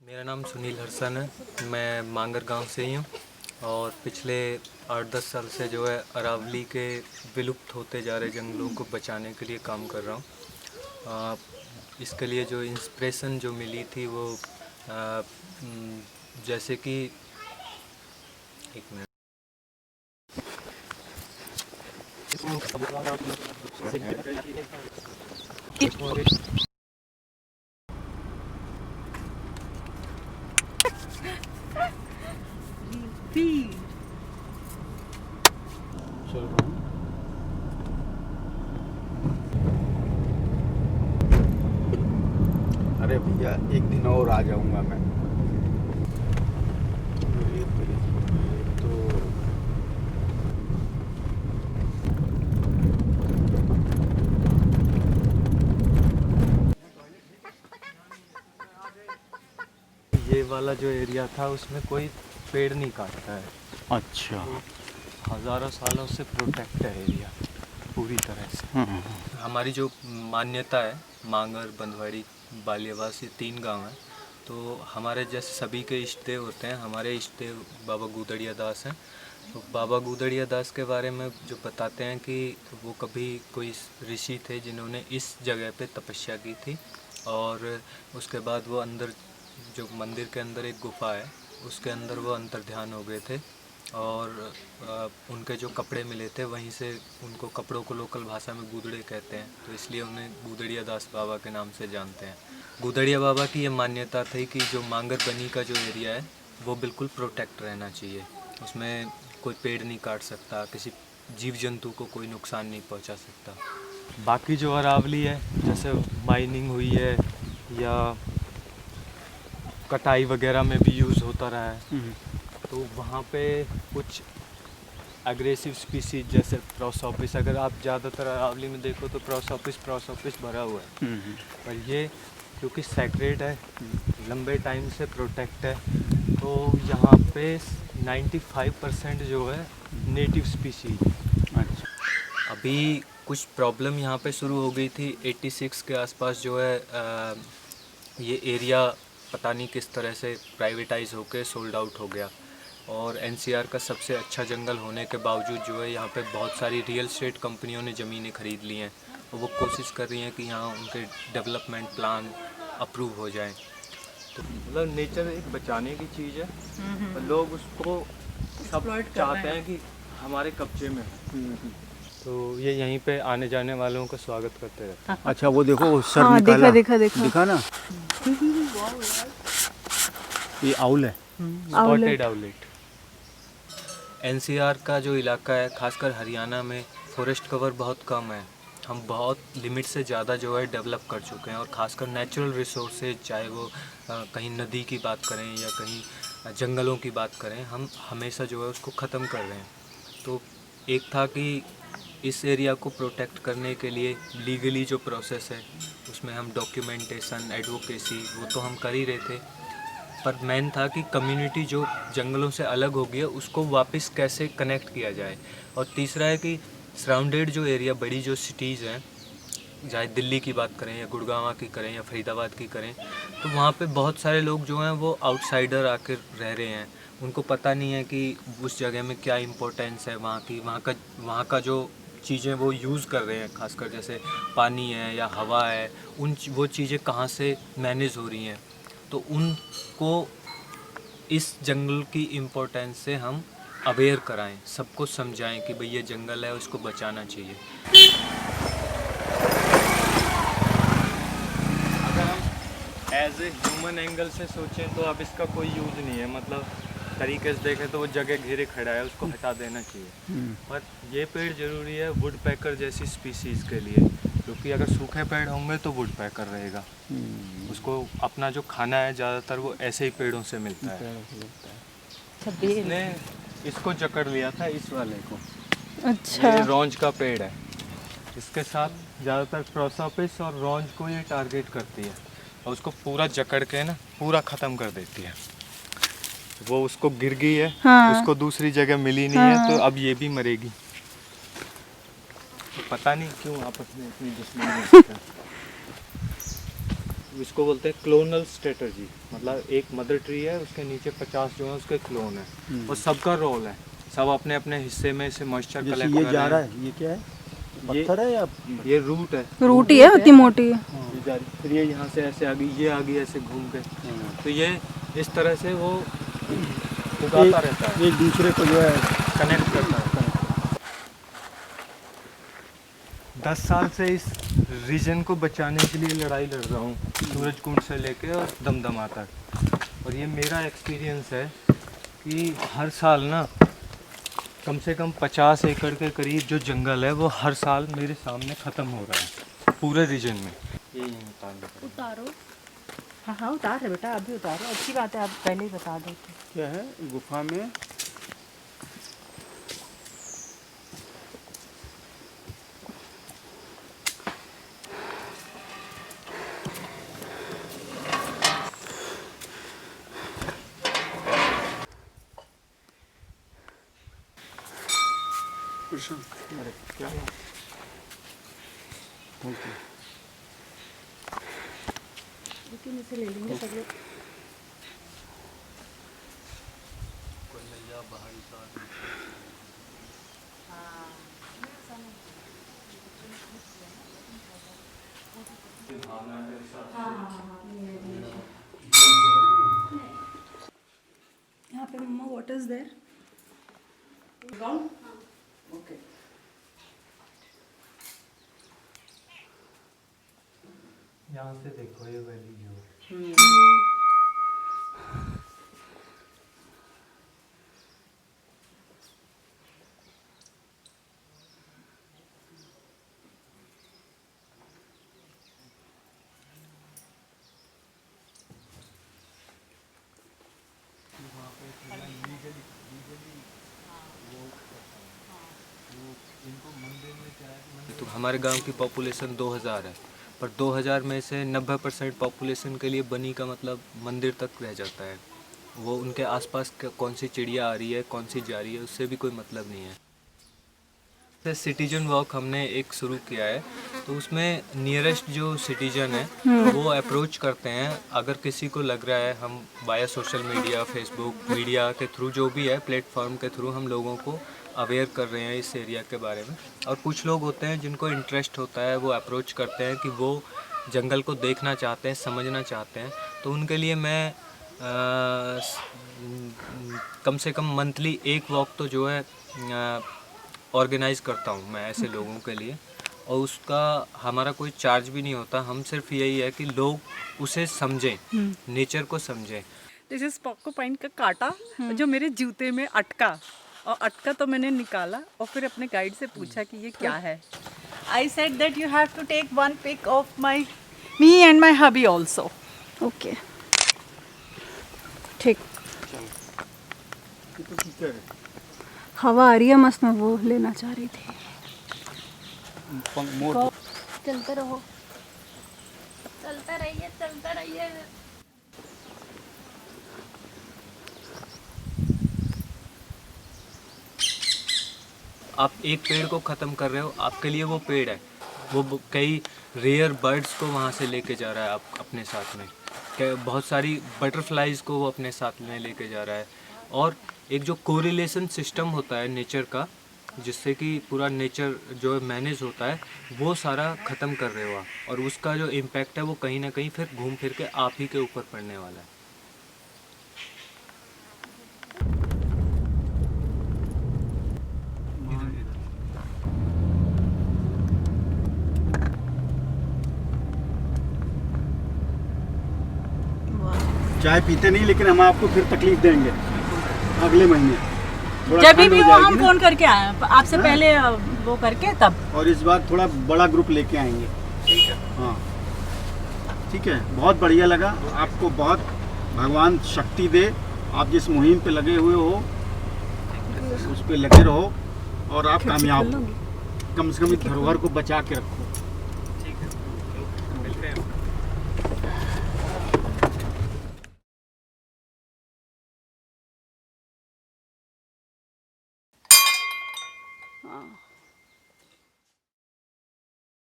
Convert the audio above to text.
मेरा नाम सुनील हरसन है। मैं मांगर गांव से ही हूँ और पिछले 8-10 साल से जो है अरावली के विलुप्त होते जा रहे जंगलों को बचाने के लिए काम कर रहा हूँ। इसके लिए जो इंस्पिरेशन जो मिली थी वो जैसे कि एक मिनट अरे भैया एक दिन और आ जाऊंगा मैं। तो ये वाला जो एरिया था उसमें कोई पेड़ नहीं काटता है। अच्छा। हज़ारों सालों से प्रोटेक्ट है एरिया पूरी तरह से। हमारी जो मान्यता है, मांगर, बंधवाड़ी, बालियावास, ये 3 गांव हैं। तो हमारे जैसे सभी के इष्ट देव होते हैं, हमारे इष्ट देव बाबा गुदड़िया दास हैं। तो बाबा गुदड़िया दास के बारे में जो बताते हैं कि वो कभी कोई ऋषि थे जिन्होंने इस जगह पे तपस्या की थी और उसके बाद वो अंदर जो मंदिर के अंदर एक गुफा है उसके अंदर वो अंतर्ध्यान हो गए थे और उनके जो कपड़े मिले थे वहीं से उनको कपड़ों को लोकल भाषा में गुदड़े कहते हैं, तो इसलिए उन्हें गुदड़िया दास बाबा के नाम से जानते हैं। गुदड़िया बाबा की ये मान्यता थी कि जो मांगर बनी का जो एरिया है वो बिल्कुल प्रोटेक्ट रहना चाहिए, उसमें कोई पेड़ नहीं काट सकता, किसी जीव जंतु को कोई नुकसान नहीं पहुंचा सकता। बाकी जो अरावली है जैसे माइनिंग हुई है या कटाई वगैरह में भी यूज़ होता रहा है, तो वहाँ पे कुछ एग्रेसिव स्पीसीज जैसे प्रोसोपिस, अगर आप ज़्यादातर अरावली में देखो तो प्रोसोपिस भरा हुआ है। पर ये क्योंकि सैक्रेड है, लंबे टाइम से प्रोटेक्ट है, तो यहाँ पे 95% जो है नेटिव स्पीसीज। अच्छा। अभी कुछ प्रॉब्लम यहाँ पे शुरू हो गई थी 86 के आसपास जो है ये एरिया पता नहीं किस तरह से प्राइवेटाइज होके सोल्ड आउट हो गया और एनसीआर का सबसे अच्छा जंगल होने के बावजूद जो है यहाँ पे बहुत सारी रियल एस्टेट कंपनियों ने ज़मीनें खरीद ली हैं और वो कोशिश कर रही हैं कि यहाँ उनके डेवलपमेंट प्लान अप्रूव हो जाएं। तो मतलब नेचर एक बचाने की चीज़ है और लोग उसको सब चाहते हैं कि हमारे कब्जे में हो। तो ये यहीं पे आने जाने वालों का स्वागत करते रहते हैं। अच्छा, वो देखो वो सर हाँ, निकाला, देखा दिखा ना। ये आउल है, स्पॉटेड आउलेट। एनसीआर का जो इलाका है खासकर हरियाणा में फॉरेस्ट कवर बहुत कम है। हम बहुत लिमिट से ज़्यादा जो है डेवलप कर चुके हैं और ख़ासकर नेचुरल रिसोर्सेज, चाहे वो कहीं नदी की बात करें या कहीं जंगलों की बात करें, हम हमेशा जो है उसको ख़त्म कर रहे हैं। तो एक था कि इस एरिया को प्रोटेक्ट करने के लिए लीगली जो प्रोसेस है उसमें हम डॉक्यूमेंटेशन, एडवोकेसी वो तो हम कर ही रहे थे, पर मेन था कि कम्युनिटी जो जंगलों से अलग हो गई है उसको वापस कैसे कनेक्ट किया जाए। और तीसरा है कि सराउंडेड जो एरिया, बड़ी जो सिटीज़ हैं, चाहे दिल्ली की बात करें या गुड़गांव की करें या फरीदाबाद की करें, तो वहाँ पे बहुत सारे लोग जो हैं वो आउटसाइडर आकर रह रहे हैं। उनको पता नहीं है कि उस जगह में क्या इम्पोर्टेंस है वहाँ की, वहाँ का जो चीज़ें वो यूज़ कर रहे हैं, खासकर जैसे पानी है या हवा है, वो चीज़ें कहाँ से मैनेज हो रही हैं। तो उनको इस जंगल की इम्पोर्टेंस से हम अवेयर कराएं, सबको समझाएं कि भाई ये जंगल है, उसको बचाना चाहिए। अगर हम एज ए ह्यूमन एंगल से सोचें तो अब इसका कोई यूज़ नहीं है, मतलब तरीके से देखें तो वो जगह घेरे खड़ा है, उसको हटा देना चाहिए। पर ये पेड़ ज़रूरी है वुड पैकर जैसी स्पीसीज़ के लिए, क्योंकि अगर सूखे पेड़ होंगे तो वुड पैकर रहेगा, उसको अपना जो खाना है ज़्यादातर वो ऐसे ही पेड़ों से मिलता है। इसने इसको जकड़ लिया था, इस वाले को। अच्छा, ये रॉन्ज का पेड़ है, इसके साथ ज़्यादातर प्रोसोपिस और रॉन्ज को ये टारगेट करती है और उसको पूरा जकड़ के ना पूरा ख़त्म कर देती है। वो उसको गिर गई है, हाँ। उसको दूसरी जगह मिली नहीं है, तो अब ये भी मरेगी। तो पता नहीं क्यों आपस में इतनी दुश्मनी है। इसको बोलते हैं क्लोनल स्ट्रेटजी, मतलब एक मदर ट्री है, उसके नीचे 50 जो है उसके क्लोन है और सबका रोल है, सब अपने अपने हिस्से में से मॉइस्चर जैसे कलेक्ट ये कर जा रहे रहा हैं। है, ये क्या है, पत्थर है या ये रूट है, रूट ही है, उतनी मोटी है। ये जा रही, फिर ये यहाँ से ऐसे आ गई, ये आ गई ऐसे घूम के, तो ये इस तरह से वो उगाता रहता है, एक दूसरे को जो है कनेक्ट करता है। 10 साल से इस रीजन को बचाने के लिए लड़ाई लड़ रहा हूँ, सूरजकुंड से लेके और दमदमा तक। और ये मेरा एक्सपीरियंस है कि हर साल ना कम से कम 50 एकड़ के करीब जो जंगल है वो हर साल मेरे सामने ख़त्म हो रहा है पूरे रीजन में। ये उतारो। हाँ हाँ उतार है बेटा, अभी उतारो, अच्छी बात है, आप पहले ही बता दो। क्या है गुफा में। अरे क्या इसे ले लेंगे सब लोग। यहाँ पे मम्मा व्हाट इज देयर? ओके। यहाँ से देखो ये वैली जो तो हमारे गांव की पॉपुलेशन 2000 है, पर 2000 में से 90% पॉपुलेशन के लिए बनी का मतलब मंदिर तक रह जाता है। वो उनके आसपास कौन सी चिड़िया आ रही है, कौन सी जा रही है, उससे भी कोई मतलब नहीं है। सिटीजन वॉक हमने एक शुरू किया है, तो उसमें नियरेस्ट जो सिटीजन है वो अप्रोच करते हैं। अगर किसी को लग रहा है, हम बाया सोशल मीडिया, फेसबुक मीडिया के थ्रू, जो भी है प्लेटफॉर्म के थ्रू, हम लोगों को अवेयर कर रहे हैं इस एरिया के बारे में। और कुछ लोग होते हैं जिनको इंटरेस्ट होता है, वो अप्रोच करते हैं कि वो जंगल को देखना चाहते हैं, समझना चाहते हैं। तो उनके लिए मैं कम से कम मंथली एक वॉक तो जो है ऑर्गेनाइज़ करता हूँ मैं ऐसे लोगों के लिए, और उसका हमारा कोई चार्ज भी नहीं होता। हम सिर्फ यही है कि लोग उसे समझें, नेचर को समझें। दिस इज पोर्कूपाइन का कांटा जो मेरे जूते में अटका, और अटका तो मैंने निकाला और फिर अपने गाइड से पूछा कि ये क्या है। I said that you have to take one pic of my me and my hubby also. Okay ठीक। ये तो ठीक है। हवा आ रही है मस्त, मैं वो लेना चाह रही थी। मोर चलते रहो। चलते रहिए चलते रहिए। आप एक पेड़ को ख़त्म कर रहे हो, आपके लिए वो पेड़ है, वो कई रेयर बर्ड्स को वहाँ से लेके जा रहा है आप अपने साथ में, बहुत सारी बटरफ्लाइज को वो अपने साथ में लेके जा रहा है। और एक जो कोरिलेशन सिस्टम होता है नेचर का, जिससे कि पूरा नेचर जो मैनेज होता है, वो सारा ख़त्म कर रहे हो आप, और उसका जो इम्पैक्ट है वो कहीं ना कहीं फिर घूम फिर के आप ही के ऊपर पड़ने वाला है। चाय पीते नहीं, लेकिन हम आपको फिर तकलीफ देंगे अगले महीने। थोड़ा जब ठंड भी हो वो जाएगी हम ना, फोन करके आए हैं, आपसे हाँ। पहले वो करके तब। और इस बार थोड़ा बड़ा ग्रुप लेके आएंगे। ठीक है। हाँ ठीक है, बहुत बढ़िया लगा। आपको बहुत भगवान शक्ति दे, आप जिस मुहिम पे लगे हुए हो उस पे लगे रहो और आप कामयाब हो। कम से कम इस धरोहर को बचा के रखो। ठीक है, मिलते हैं। हाँ